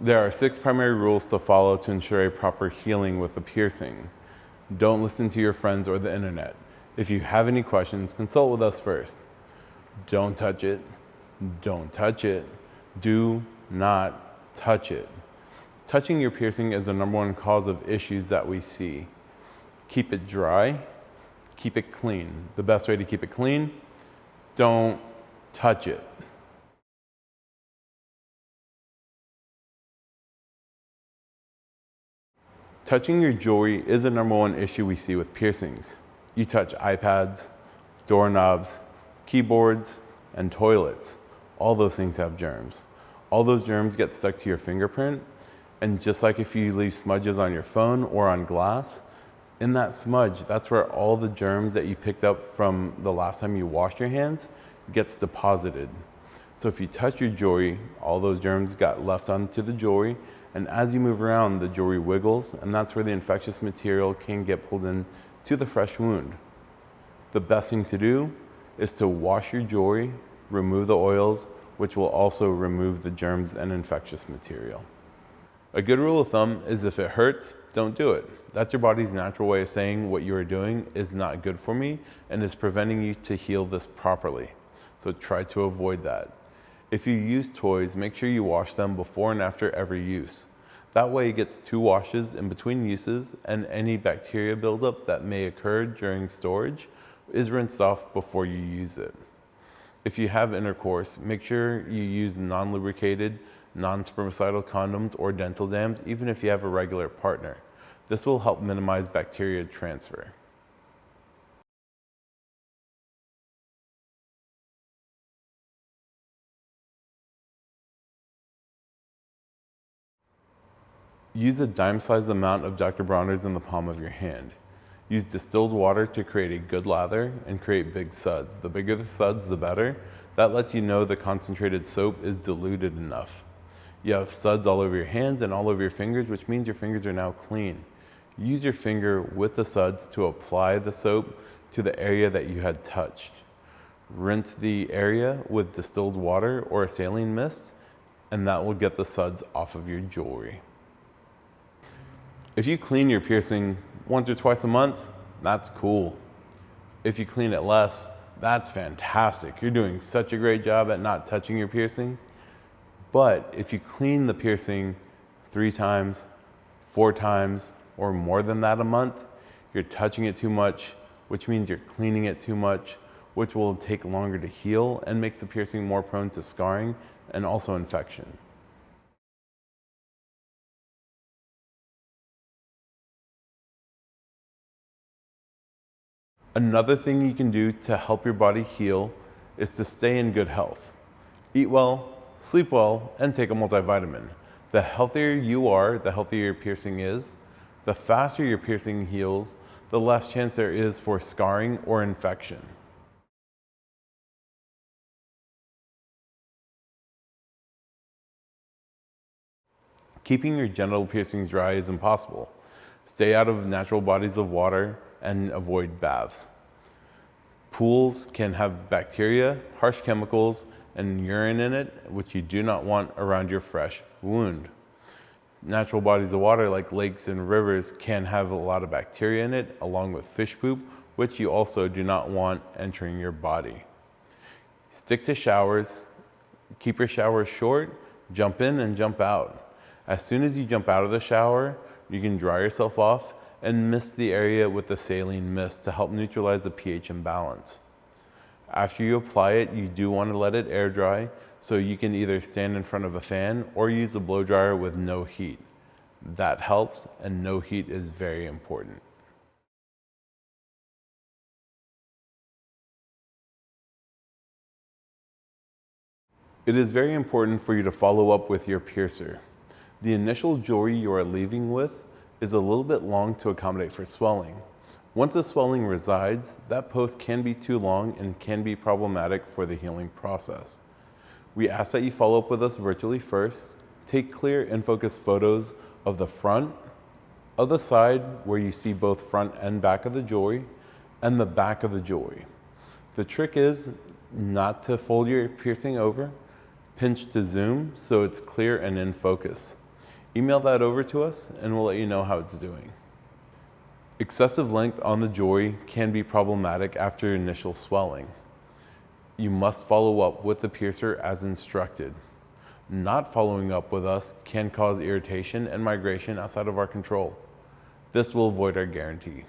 There are 6 primary rules to follow to ensure a proper healing with a piercing. Don't listen to your friends or the internet. If you have any questions, consult with us first. Don't touch it. Don't touch it. Do not touch it. Touching your piercing is the #1 cause of issues that we see. Keep it dry. Keep it clean. The best way to keep it clean, don't touch it. Touching your jewelry is the #1 issue we see with piercings. You touch iPads, doorknobs, keyboards, and toilets. All those things have germs. All those germs get stuck to your fingerprint, and just like if you leave smudges on your phone or on glass, in that smudge, that's where all the germs that you picked up from the last time you washed your hands gets deposited. So if you touch your jewelry, all those germs got left onto the jewelry, and as you move around, the jewelry wiggles, and that's where the infectious material can get pulled in to the fresh wound. The best thing to do is to wash your jewelry, remove the oils, which will also remove the germs and infectious material. A good rule of thumb is if it hurts, don't do it. That's your body's natural way of saying what you are doing is not good for me and is preventing you to heal this properly. So try to avoid that. If you use toys, make sure you wash them before and after every use. That way it gets 2 washes in between uses, and any bacteria buildup that may occur during storage is rinsed off before you use it. If you have intercourse, make sure you use non-lubricated, non-spermicidal condoms or dental dams, even if you have a regular partner. This will help minimize bacteria transfer. Use a dime-sized amount of Dr. Bronner's in the palm of your hand. Use distilled water to create a good lather and create big suds. The bigger the suds, the better. That lets you know the concentrated soap is diluted enough. You have suds all over your hands and all over your fingers, which means your fingers are now clean. Use your finger with the suds to apply the soap to the area that you had touched. Rinse the area with distilled water or a saline mist, and that will get the suds off of your jewelry. If you clean your piercing once or twice a month, that's cool. If you clean it less, that's fantastic. You're doing such a great job at not touching your piercing. But if you clean the piercing 3 times, 4 times, or more than that a month, you're touching it too much, which means you're cleaning it too much, which will take longer to heal and makes the piercing more prone to scarring and also infection. Another thing you can do to help your body heal is to stay in good health. Eat well, sleep well, and take a multivitamin. The healthier you are, the healthier your piercing is. The faster your piercing heals, the less chance there is for scarring or infection. Keeping your genital piercings dry is impossible. Stay out of natural bodies of water and avoid baths. Pools can have bacteria, harsh chemicals, and urine in it, which you do not want around your fresh wound. Natural bodies of water like lakes and rivers can have a lot of bacteria in it, along with fish poop, which you also do not want entering your body. Stick to showers, keep your showers short, jump in and jump out. As soon as you jump out of the shower, you can dry yourself off and mist the area with the saline mist to help neutralize the pH imbalance. After you apply it, you do want to let it air dry, so you can either stand in front of a fan or use a blow dryer with no heat. That helps, and no heat is very important. It is very important for you to follow up with your piercer. The initial jewelry you are leaving with is a little bit long to accommodate for swelling. Once the swelling resides, that post can be too long and can be problematic for the healing process. We ask that you follow up with us virtually first. Take clear and focused photos of the front, of the side where you see both front and back of the jewelry, and the back of the jewelry. The trick is not to fold your piercing over, pinch to zoom so it's clear and in focus. Email that over to us and we'll let you know how it's doing. Excessive length on the joy can be problematic after initial swelling. You must follow up with the piercer as instructed. Not following up with us can cause irritation and migration outside of our control. This will void our guarantee.